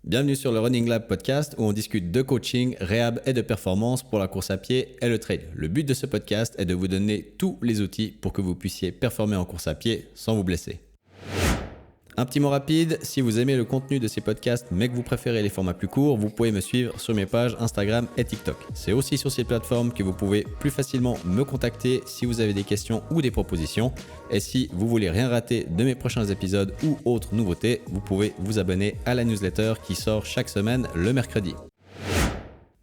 Bienvenue sur le Running Lab podcast où on discute de coaching, réhab et de performance pour la course à pied et le trail. Le but de ce podcast est de vous donner tous les outils pour que vous puissiez performer en course à pied sans vous blesser. Un petit mot rapide, si vous aimez le contenu de ces podcasts mais que vous préférez les formats plus courts, vous pouvez me suivre sur mes pages Instagram et TikTok. C'est aussi sur ces plateformes que vous pouvez plus facilement me contacter si vous avez des questions ou des propositions. Et si vous voulez rien rater de mes prochains épisodes ou autres nouveautés, vous pouvez vous abonner à la newsletter qui sort chaque semaine le mercredi.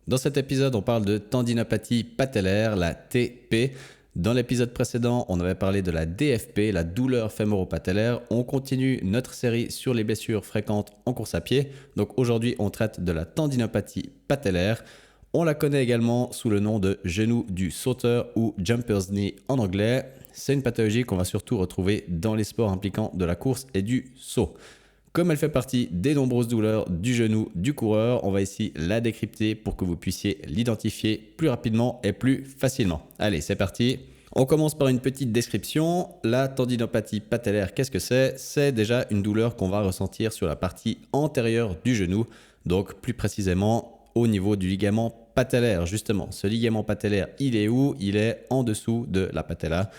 Dans cet épisode, on parle de tendinopathie patellaire, la TP. Dans l'épisode précédent, on avait parlé de la DFP, la douleur fémoro-patellaire. On continue notre série sur les blessures fréquentes en course à pied. Donc aujourd'hui, on traite de la tendinopathie patellaire. On la connaît également sous le nom de genou du sauteur ou jumper's knee en anglais. C'est une pathologie qu'on va surtout retrouver dans les sports impliquant de la course et du saut. Comme elle fait partie des nombreuses douleurs du genou du coureur, on va ici la décrypter pour que vous puissiez l'identifier plus rapidement et plus facilement. Allez, c'est parti. On commence par une petite description. La tendinopathie patellaire, qu'est-ce que c'est ? C'est déjà une douleur qu'on va ressentir sur la partie antérieure du genou, donc plus précisément au niveau du ligament patellaire, justement. Ce ligament patellaire, il est où ? Il est en dessous de la patella.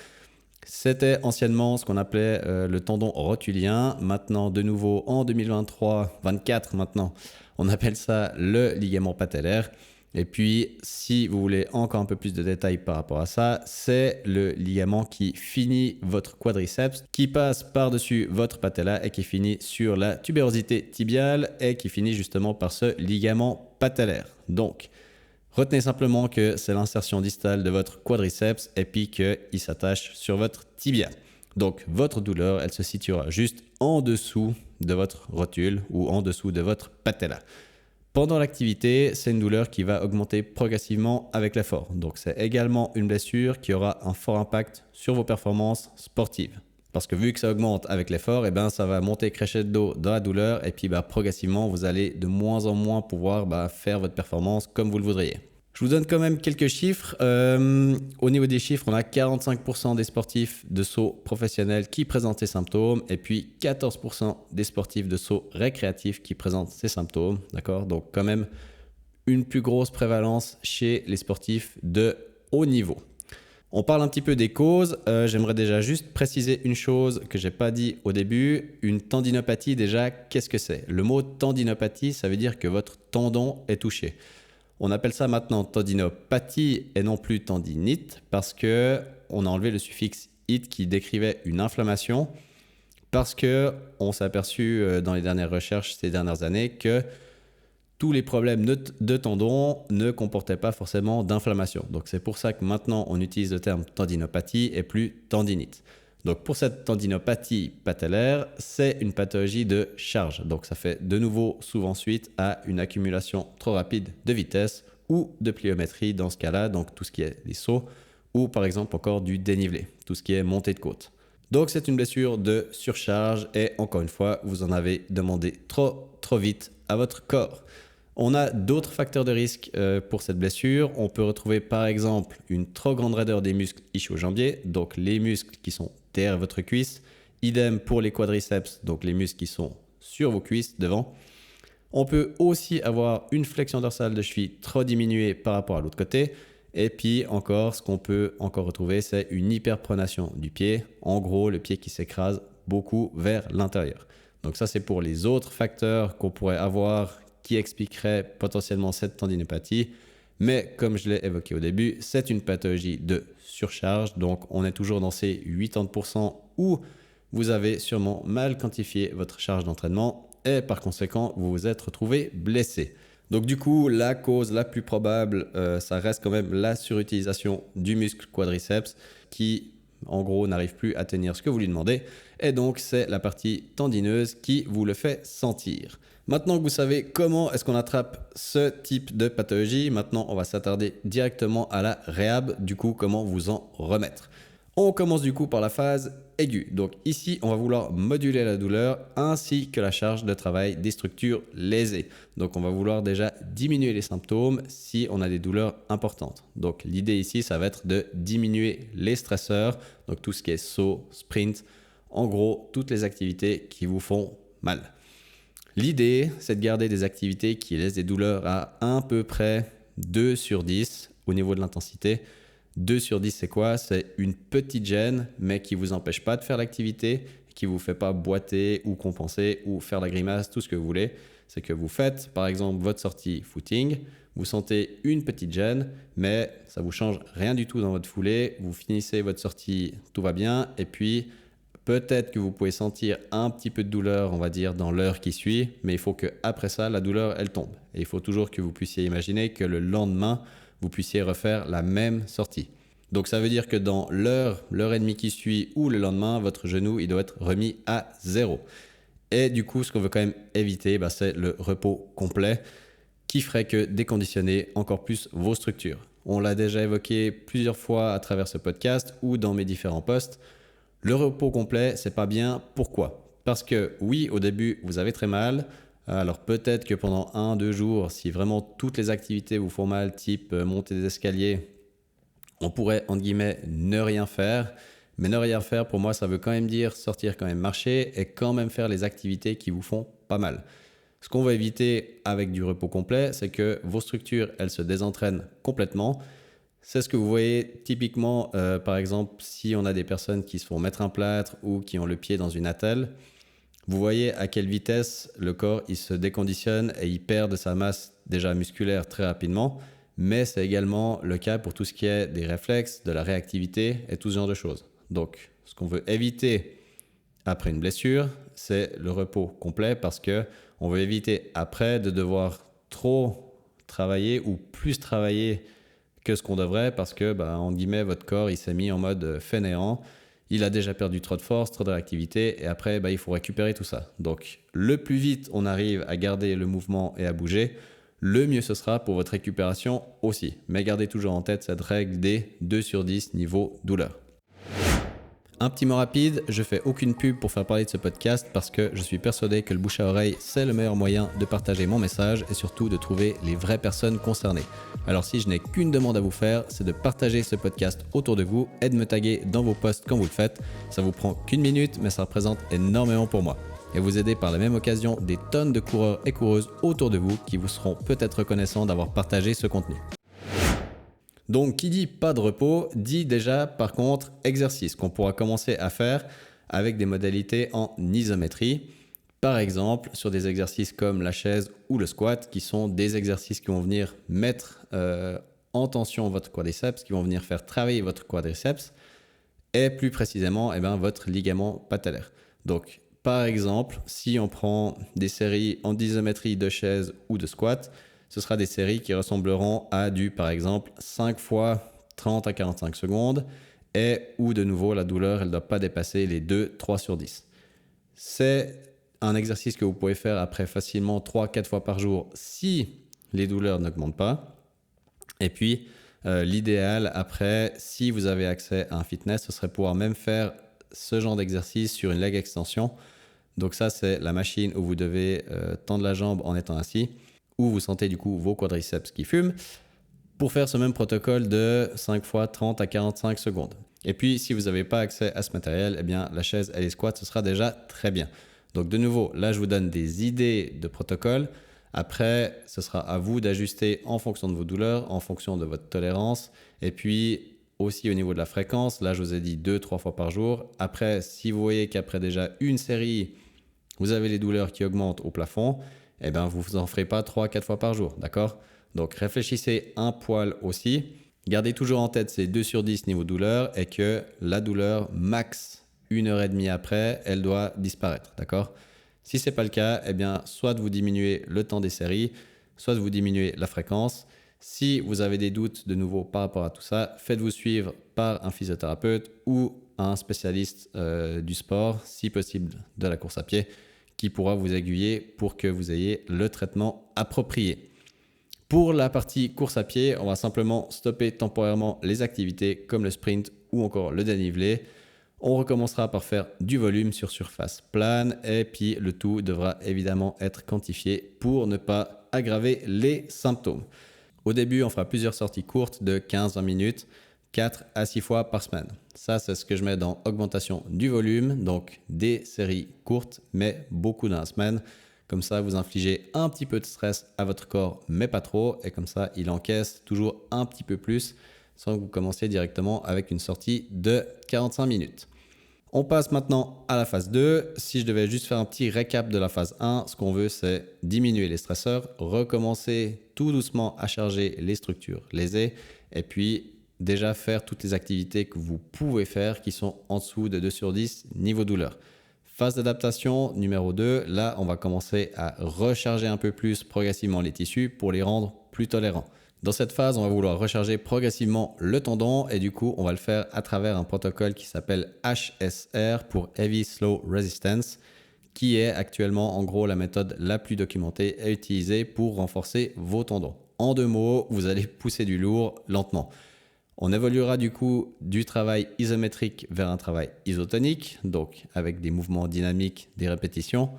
C'était anciennement ce qu'on appelait le tendon rotulien. Maintenant, de nouveau, en 2023-24 maintenant, on appelle ça le ligament patellaire. Et puis, si vous voulez encore un peu plus de détails par rapport à ça, c'est le ligament qui finit votre quadriceps, qui passe par-dessus votre patella et qui finit sur la tubérosité tibiale et qui finit justement par ce ligament patellaire. Donc, retenez simplement que c'est l'insertion distale de votre quadriceps et puis qu'il s'attache sur votre tibia. Donc, votre douleur, elle se situera juste en dessous de votre rotule ou en dessous de votre patella. Pendant l'activité, c'est une douleur qui va augmenter progressivement avec l'effort. Donc, c'est également une blessure qui aura un fort impact sur vos performances sportives. Parce que vu que ça augmente avec l'effort, ça va monter crescendo dans la douleur et puis progressivement, vous allez de moins en moins pouvoir faire votre performance comme vous le voudriez. Je vous donne quand même quelques chiffres. Au niveau des chiffres, on a 45% des sportifs de saut professionnels qui présentent ces symptômes et puis 14% des sportifs de saut récréatifs qui présentent ces symptômes. D'accord ? Donc quand même une plus grosse prévalence chez les sportifs de haut niveau. On parle un petit peu des causes. J'aimerais déjà juste préciser une chose que je n'ai pas dit au début. Une tendinopathie, déjà, qu'est-ce que c'est ? Le mot tendinopathie, ça veut dire que votre tendon est touché. On appelle ça maintenant tendinopathie et non plus tendinite parce qu'on a enlevé le suffixe -ite qui décrivait une inflammation parce qu'on s'est aperçu dans les dernières recherches ces dernières années que tous les problèmes de tendons ne comportaient pas forcément d'inflammation. Donc c'est pour ça que maintenant on utilise le terme tendinopathie et plus tendinite. Donc pour cette tendinopathie patellaire, c'est une pathologie de charge. Donc ça fait de nouveau souvent suite à une accumulation trop rapide de vitesse ou de pliométrie dans ce cas-là, donc tout ce qui est les sauts ou par exemple encore du dénivelé, tout ce qui est montée de côte. Donc c'est une blessure de surcharge et encore une fois, vous en avez demandé trop vite à votre corps. On a d'autres facteurs de risque pour cette blessure. On peut retrouver par exemple une trop grande raideur des muscles ischio-jambiers, donc les muscles qui sont derrière votre cuisse. Idem pour les quadriceps, donc les muscles qui sont sur vos cuisses devant. On peut aussi avoir une flexion dorsale de cheville trop diminuée par rapport à l'autre côté. Et puis encore, ce qu'on peut encore retrouver, c'est une hyperpronation du pied. En gros, le pied qui s'écrase beaucoup vers l'intérieur. Donc ça, c'est pour les autres facteurs qu'on pourrait avoir qui expliquerait potentiellement cette tendinopathie. Mais comme je l'ai évoqué au début, c'est une pathologie de surcharge. Donc, on est toujours dans ces 80% où vous avez sûrement mal quantifié votre charge d'entraînement et par conséquent, vous vous êtes retrouvé blessé. Donc du coup, la cause la plus probable, ça reste quand même la surutilisation du muscle quadriceps qui, en gros, n'arrive plus à tenir ce que vous lui demandez. Et donc, c'est la partie tendineuse qui vous le fait sentir. Maintenant que vous savez comment est-ce qu'on attrape ce type de pathologie, maintenant on va s'attarder directement à la réhab, du coup comment vous en remettre. On commence du coup par la phase aiguë. Donc ici, on va vouloir moduler la douleur ainsi que la charge de travail des structures lésées. Donc on va vouloir déjà diminuer les symptômes si on a des douleurs importantes. Donc l'idée ici, ça va être de diminuer les stresseurs, donc tout ce qui est saut, sprint, en gros toutes les activités qui vous font mal. L'idée, c'est de garder des activités qui laissent des douleurs à peu près 2 sur 10 au niveau de l'intensité. 2 sur 10, c'est quoi? C'est une petite gêne, mais qui ne vous empêche pas de faire l'activité, qui ne vous fait pas boiter ou compenser ou faire la grimace, tout ce que vous voulez. C'est que vous faites, par exemple, votre sortie footing, vous sentez une petite gêne, mais ça ne vous change rien du tout dans votre foulée. Vous finissez votre sortie, tout va bien, et puis peut-être que vous pouvez sentir un petit peu de douleur, on va dire, dans l'heure qui suit, mais il faut qu'après ça, la douleur, elle tombe. Et il faut toujours que vous puissiez imaginer que le lendemain, vous puissiez refaire la même sortie. Donc ça veut dire que dans l'heure et demie qui suit ou le lendemain, votre genou, il doit être remis à 0. Et du coup, ce qu'on veut quand même éviter, c'est le repos complet qui ferait que déconditionner encore plus vos structures. On l'a déjà évoqué plusieurs fois à travers ce podcast ou dans mes différents posts. Le repos complet, c'est pas bien. Pourquoi? Parce que oui, au début, vous avez très mal. Alors peut-être que pendant 1-2 jours, si vraiment toutes les activités vous font mal, type monter des escaliers, on pourrait, entre guillemets, ne rien faire. Mais ne rien faire, pour moi, ça veut quand même dire sortir, quand même marcher et quand même faire les activités qui vous font pas mal. Ce qu'on va éviter avec du repos complet, c'est que vos structures, elles se désentraînent complètement. C'est ce que vous voyez typiquement, par exemple, si on a des personnes qui se font mettre un plâtre ou qui ont le pied dans une attelle. Vous voyez à quelle vitesse le corps il se déconditionne et il perd de sa masse déjà musculaire très rapidement. Mais c'est également le cas pour tout ce qui est des réflexes, de la réactivité et tout ce genre de choses. Donc, ce qu'on veut éviter après une blessure, c'est le repos complet parce qu'on veut éviter après de devoir trop travailler ou plus travailler que ce qu'on devrait parce que, en guillemets, votre corps il s'est mis en mode fainéant. Il a déjà perdu trop de force, trop de réactivité et après, il faut récupérer tout ça. Donc, le plus vite on arrive à garder le mouvement et à bouger, le mieux ce sera pour votre récupération aussi. Mais gardez toujours en tête cette règle des 2 sur 10 niveau douleur. Un petit mot rapide, je fais aucune pub pour faire parler de ce podcast parce que je suis persuadé que le bouche à oreille, c'est le meilleur moyen de partager mon message et surtout de trouver les vraies personnes concernées. Alors si je n'ai qu'une demande à vous faire, c'est de partager ce podcast autour de vous et de me taguer dans vos posts quand vous le faites. Ça vous prend qu'une minute, mais ça représente énormément pour moi. Et vous aidez par la même occasion des tonnes de coureurs et coureuses autour de vous qui vous seront peut-être reconnaissants d'avoir partagé ce contenu. Donc, qui dit pas de repos, dit déjà par contre exercice qu'on pourra commencer à faire avec des modalités en isométrie. Par exemple, sur des exercices comme la chaise ou le squat, qui sont des exercices qui vont venir mettre en tension votre quadriceps, qui vont venir faire travailler votre quadriceps et plus précisément votre ligament patellaire. Donc, par exemple, si on prend des séries en isométrie de chaise ou de squat, ce sera des séries qui ressembleront à du, par exemple, 5 fois 30 à 45 secondes et où, de nouveau, la douleur, elle ne doit pas dépasser les 2-3 sur 10. C'est un exercice que vous pouvez faire après facilement 3-4 fois par jour si les douleurs n'augmentent pas. Et puis, l'idéal après, si vous avez accès à un fitness, ce serait pouvoir même faire ce genre d'exercice sur une leg extension. Donc ça, c'est la machine où vous devez tendre la jambe en étant assis, où vous sentez du coup vos quadriceps qui fument, pour faire ce même protocole de 5 fois 30 à 45 secondes. Et puis, si vous n'avez pas accès à ce matériel, la chaise et les squats, ce sera déjà très bien. Donc de nouveau, là, je vous donne des idées de protocole. Après, ce sera à vous d'ajuster en fonction de vos douleurs, en fonction de votre tolérance. Et puis, aussi au niveau de la fréquence, là, je vous ai dit 2-3 fois par jour. Après, si vous voyez qu'après déjà une série, vous avez les douleurs qui augmentent au plafond, vous n'en ferez pas 3-4 fois par jour, d'accord? Donc, réfléchissez un poil aussi. Gardez toujours en tête ces 2 sur 10 niveau douleur et que la douleur max 1h30 après, elle doit disparaître, d'accord? Si ce n'est pas le cas, soit vous diminuez le temps des séries, soit vous diminuez la fréquence. Si vous avez des doutes de nouveau par rapport à tout ça, faites-vous suivre par un physiothérapeute ou un spécialiste du sport, si possible de la course à pied, qui pourra vous aiguiller pour que vous ayez le traitement approprié. Pour la partie course à pied, on va simplement stopper temporairement les activités comme le sprint ou encore le dénivelé. On recommencera par faire du volume sur surface plane et puis le tout devra évidemment être quantifié pour ne pas aggraver les symptômes. Au début, on fera plusieurs sorties courtes de 15-20 minutes, 4 à 6 fois par semaine. Ça, c'est ce que je mets dans augmentation du volume, donc des séries courtes, mais beaucoup dans la semaine. Comme ça, vous infligez un petit peu de stress à votre corps, mais pas trop. Et comme ça, il encaisse toujours un petit peu plus sans que vous commenciez directement avec une sortie de 45 minutes. On passe maintenant à la phase 2. Si je devais juste faire un petit récap de la phase 1, ce qu'on veut, c'est diminuer les stresseurs, recommencer tout doucement à charger les structures lésées et puis déjà faire toutes les activités que vous pouvez faire qui sont en dessous de 2 sur 10 niveau douleur. Phase d'adaptation numéro 2, là on va commencer à recharger un peu plus progressivement les tissus pour les rendre plus tolérants. Dans cette phase, on va vouloir recharger progressivement le tendon et du coup, on va le faire à travers un protocole qui s'appelle HSR pour Heavy Slow Resistance, qui est actuellement en gros la méthode la plus documentée et utilisée pour renforcer vos tendons. En 2 mots, vous allez pousser du lourd lentement. On évoluera du coup du travail isométrique vers un travail isotonique, donc avec des mouvements dynamiques, des répétitions.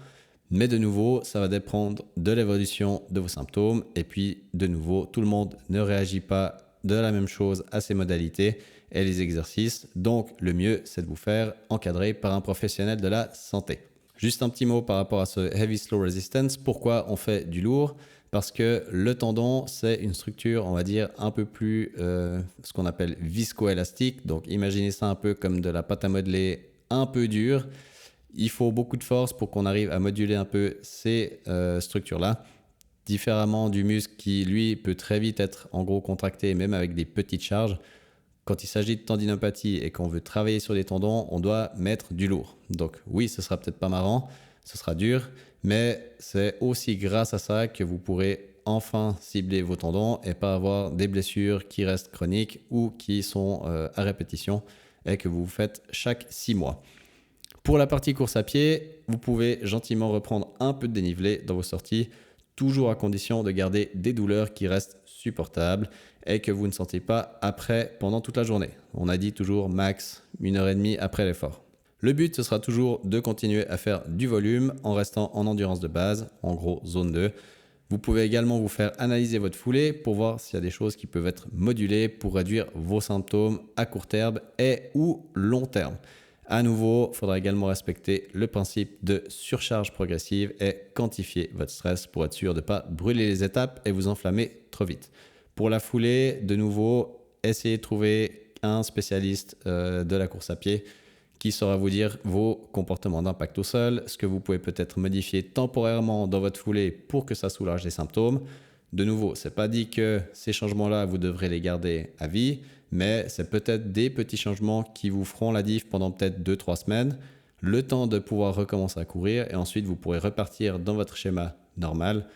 Mais de nouveau, ça va dépendre de l'évolution de vos symptômes. Et puis, de nouveau, tout le monde ne réagit pas de la même chose à ces modalités et les exercices. Donc, le mieux, c'est de vous faire encadrer par un professionnel de la santé. Juste un petit mot par rapport à ce Heavy Slow Resistance. Pourquoi on fait du lourd ? Parce que le tendon, c'est une structure, on va dire, un peu plus ce qu'on appelle viscoélastique. Donc, imaginez ça un peu comme de la pâte à modeler un peu dure. Il faut beaucoup de force pour qu'on arrive à moduler un peu ces structures-là, différemment du muscle qui, lui, peut très vite être en gros contracté, même avec des petites charges. Quand il s'agit de tendinopathie et qu'on veut travailler sur les tendons, on doit mettre du lourd. Donc oui, ce sera peut-être pas marrant, ce sera dur, mais c'est aussi grâce à ça que vous pourrez enfin cibler vos tendons et pas avoir des blessures qui restent chroniques ou qui sont à répétition et que vous faites chaque 6 mois. Pour la partie course à pied, vous pouvez gentiment reprendre un peu de dénivelé dans vos sorties, toujours à condition de garder des douleurs qui restent supportables et que vous ne sentez pas après pendant toute la journée. On a dit toujours max 1h30 après l'effort. Le but, ce sera toujours de continuer à faire du volume en restant en endurance de base, en gros zone 2. Vous pouvez également vous faire analyser votre foulée pour voir s'il y a des choses qui peuvent être modulées pour réduire vos symptômes à court terme et ou long terme. À nouveau, il faudra également respecter le principe de surcharge progressive et quantifier votre stress pour être sûr de ne pas brûler les étapes et vous enflammer trop vite. Pour la foulée, de nouveau, essayez de trouver un spécialiste de la course à pied qui saura vous dire vos comportements d'impact au sol, ce que vous pouvez peut-être modifier temporairement dans votre foulée pour que ça soulage les symptômes. De nouveau, ce n'est pas dit que ces changements-là, vous devrez les garder à vie, mais c'est peut-être des petits changements qui vous feront la diff pendant peut-être 2-3 semaines, le temps de pouvoir recommencer à courir et ensuite vous pourrez repartir dans votre schéma normal.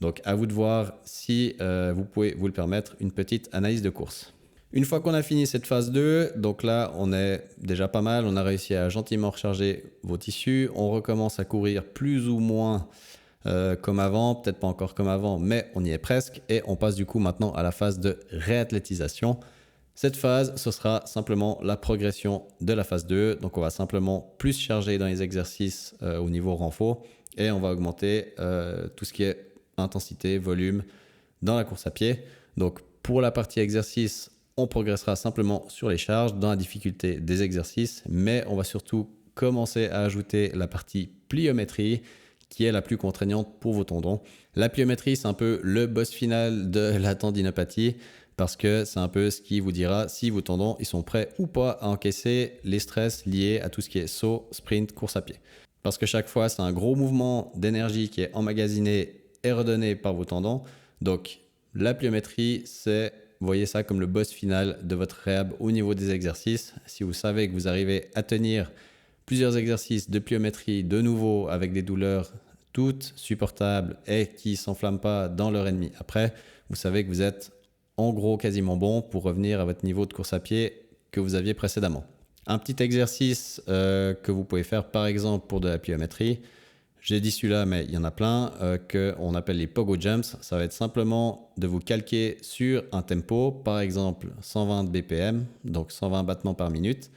Donc à vous de voir si vous pouvez vous le permettre, une petite analyse de course. Une fois qu'on a fini cette phase 2, donc là on est déjà pas mal, on a réussi à gentiment recharger vos tissus, on recommence à courir plus ou moins comme avant, peut-être pas encore comme avant, mais on y est presque et on passe du coup maintenant à la phase de réathlétisation. Cette phase, ce sera simplement la progression de la phase 2. Donc, on va simplement plus charger dans les exercices au niveau renfort et on va augmenter tout ce qui est intensité, volume dans la course à pied. Donc, pour la partie exercice, on progressera simplement sur les charges dans la difficulté des exercices, mais on va surtout commencer à ajouter la partie pliométrie qui est la plus contraignante pour vos tendons. La pliométrie, c'est un peu le boss final de la tendinopathie, parce que c'est un peu ce qui vous dira si vos tendons ils sont prêts ou pas à encaisser les stress liés à tout ce qui est saut, sprint, course à pied. Parce que chaque fois, c'est un gros mouvement d'énergie qui est emmagasiné et redonné par vos tendons. Donc, la pliométrie, voyez ça comme le boss final de votre réhab au niveau des exercices. Si vous savez que vous arrivez à tenir plusieurs exercices de pliométrie de nouveau avec des douleurs toutes supportables et qui ne s'enflamment pas dans l'heure et demie après, vous savez que vous êtes en gros quasiment bon pour revenir à votre niveau de course à pied que vous aviez précédemment. Un petit exercice que vous pouvez faire par exemple pour de la pliométrie, j'ai dit celui-là mais il y en a plein qu'on appelle les pogo jumps. Ça va être simplement de vous calquer sur un tempo, par exemple 120 BPM, donc 120 battements par minute.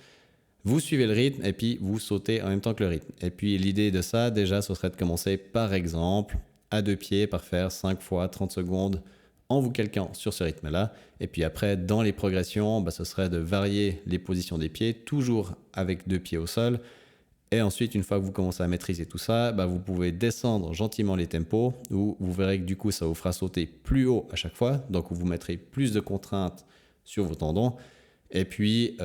Vous suivez le rythme et puis vous sautez en même temps que le rythme. Et puis l'idée de ça déjà ce serait de commencer par exemple à 2 pieds par faire 5 fois 30 secondes en vous calquant sur ce rythme-là. Et puis après, dans les progressions, ce serait de varier les positions des pieds, toujours avec 2 pieds au sol, Et ensuite, une fois que vous commencez à maîtriser tout ça, vous pouvez descendre gentiment les tempos, où vous verrez que du coup, ça vous fera sauter plus haut à chaque fois. Donc, vous mettrez plus de contraintes sur vos tendons. Et puis,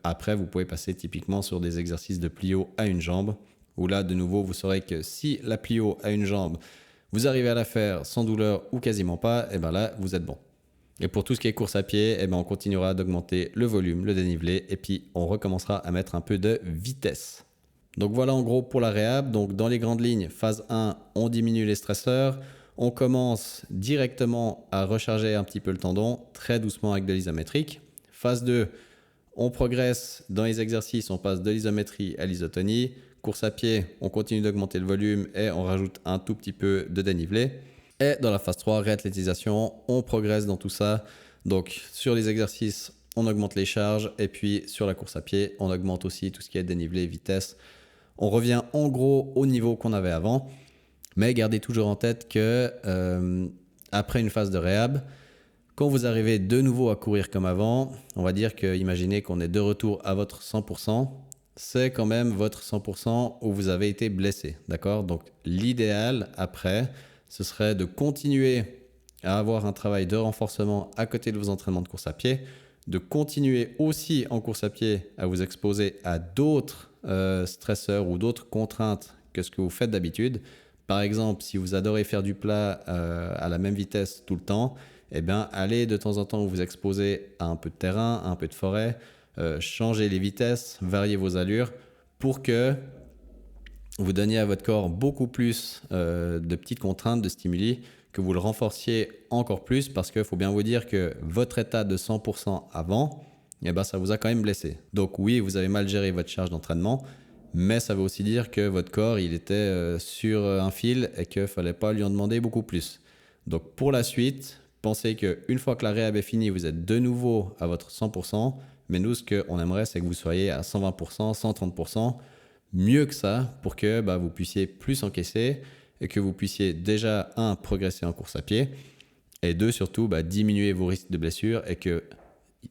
après, vous pouvez passer typiquement sur des exercices de plio à une jambe, où là, de nouveau, vous saurez que si la plio à une jambe, vous arrivez à la faire sans douleur ou quasiment pas, et bien là, vous êtes bon. Et pour tout ce qui est course à pied, on continuera d'augmenter le volume, le dénivelé, et puis on recommencera à mettre un peu de vitesse. Donc voilà en gros pour la réhab. Donc dans les grandes lignes, phase 1, on diminue les stresseurs. On commence directement à recharger un petit peu le tendon, très doucement avec de l'isométrique. Phase 2, on progresse dans les exercices, on passe de l'isométrie à l'isotonie. Course à pied, on continue d'augmenter le volume et on rajoute un tout petit peu de dénivelé. Et dans la phase 3, réathlétisation, on progresse dans tout ça. Donc sur les exercices, on augmente les charges. Et puis sur la course à pied, on augmente aussi tout ce qui est dénivelé, vitesse. On revient en gros au niveau qu'on avait avant. Mais gardez toujours en tête que après une phase de réhab, quand vous arrivez de nouveau à courir comme avant, on va dire que, imaginez qu'on est de retour à votre 100%, c'est quand même votre 100% où vous avez été blessé, d'accord? Donc l'idéal après, ce serait de continuer à avoir un travail de renforcement à côté de vos entraînements de course à pied, de continuer aussi en course à pied à vous exposer à d'autres stresseurs ou d'autres contraintes que ce que vous faites d'habitude. Par exemple, si vous adorez faire du plat à la même vitesse tout le temps, allez de temps en temps vous exposer à un peu de terrain, à un peu de forêt, changez les vitesses, variez vos allures pour que vous donniez à votre corps beaucoup plus de petites contraintes, de stimuli, que vous le renforciez encore plus parce qu'il faut bien vous dire que votre état de 100% avant, ça vous a quand même blessé. Donc oui, vous avez mal géré votre charge d'entraînement, mais ça veut aussi dire que votre corps il était sur un fil et qu'il ne fallait pas lui en demander beaucoup plus. Donc pour la suite, pensez qu'une fois que la réhab est finie, vous êtes de nouveau à votre 100%, mais nous ce qu'on aimerait c'est que vous soyez à 120%, 130%, mieux que ça pour que vous puissiez plus encaisser et que vous puissiez déjà, progresser en course à pied et deux, surtout, diminuer vos risques de blessure et qu'il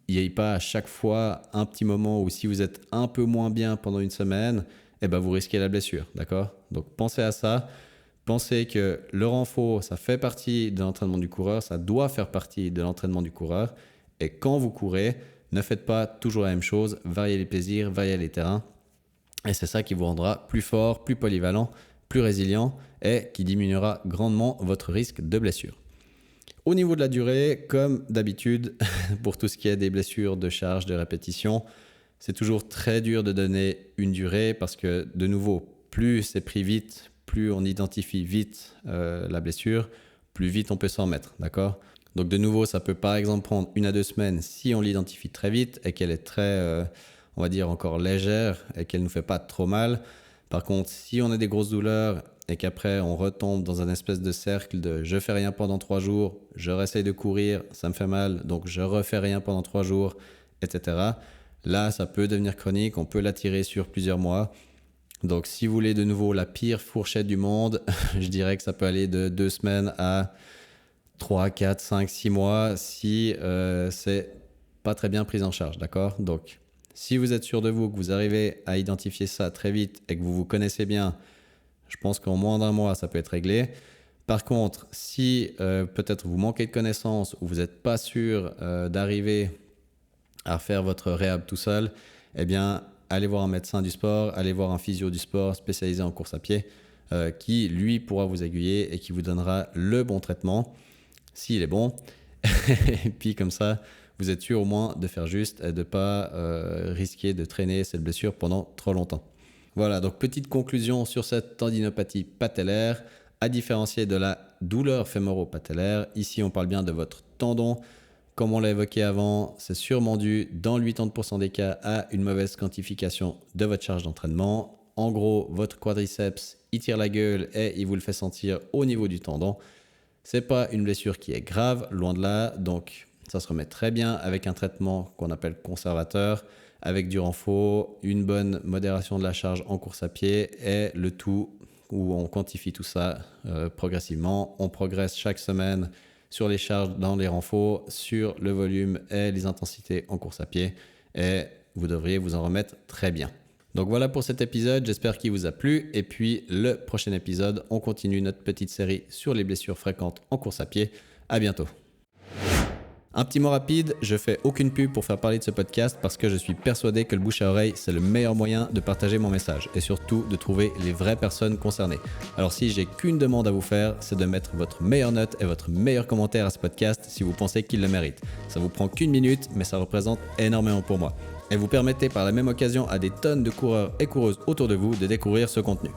n'y ait pas à chaque fois un petit moment où si vous êtes un peu moins bien pendant une semaine, vous risquez la blessure, d'accord? Donc pensez à ça. Pensez que le renfort, ça fait partie de l'entraînement du coureur, ça doit faire partie de l'entraînement du coureur. Et quand vous courez, ne faites pas toujours la même chose, variez les plaisirs, variez les terrains. Et c'est ça qui vous rendra plus fort, plus polyvalent, plus résilient et qui diminuera grandement votre risque de blessure. Au niveau de la durée, comme d'habitude, pour tout ce qui est des blessures de charge, de répétition, c'est toujours très dur de donner une durée parce que, de nouveau, plus c'est pris vite, plus on identifie vite la blessure, plus vite on peut s'en remettre, d'accord? Donc de nouveau, ça peut par exemple prendre 1 à 2 semaines si on l'identifie très vite et qu'elle est très, on va dire, encore légère et qu'elle ne nous fait pas trop mal. Par contre, si on a des grosses douleurs et qu'après on retombe dans un espèce de cercle de je fais rien pendant 3 jours, je réessaye de courir, ça me fait mal, donc je refais rien pendant 3 jours, etc. Là, ça peut devenir chronique, on peut l'attirer sur plusieurs mois. Donc si vous voulez de nouveau la pire fourchette du monde, je dirais que ça peut aller de 2 semaines à 3, 4, 5, 6 mois si c'est pas très bien pris en charge, d'accord? Donc si vous êtes sûr de vous, que vous arrivez à identifier ça très vite et que vous vous connaissez bien, je pense qu'en moins d'1 mois, ça peut être réglé. Par contre, si peut-être vous manquez de connaissances ou vous n'êtes pas sûr d'arriver à faire votre réhab tout seul, allez voir un médecin du sport, allez voir un physio du sport spécialisé en course à pied qui, lui, pourra vous aiguiller et qui vous donnera le bon traitement, s'il est bon. Et puis comme ça, vous êtes sûr au moins de faire juste et de ne pas risquer de traîner cette blessure pendant trop longtemps. Voilà, donc petite conclusion sur cette tendinopathie patellaire, à différencier de la douleur fémoro-patellaire. Ici, on parle bien de votre tendon. Comme on l'a évoqué avant, c'est sûrement dû, dans 80% des cas, à une mauvaise quantification de votre charge d'entraînement. En gros, votre quadriceps, il tire la gueule et il vous le fait sentir au niveau du tendon. C'est pas une blessure qui est grave, loin de là, donc ça se remet très bien avec un traitement qu'on appelle conservateur, avec du renfort, une bonne modération de la charge en course à pied et le tout où on quantifie tout ça progressivement. On progresse chaque semaine sur les charges dans les renforts, sur le volume et les intensités en course à pied et vous devriez vous en remettre très bien. Donc voilà pour cet épisode, j'espère qu'il vous a plu. Et puis le prochain épisode, on continue notre petite série sur les blessures fréquentes en course à pied. À bientôt. Un petit mot rapide, je fais aucune pub pour faire parler de ce podcast parce que je suis persuadé que le bouche à oreille, c'est le meilleur moyen de partager mon message et surtout de trouver les vraies personnes concernées. Alors si j'ai qu'une demande à vous faire, c'est de mettre votre meilleure note et votre meilleur commentaire à ce podcast si vous pensez qu'il le mérite. Ça vous prend qu'une minute, mais ça représente énormément pour moi. Et vous permettez par la même occasion à des tonnes de coureurs et coureuses autour de vous de découvrir ce contenu.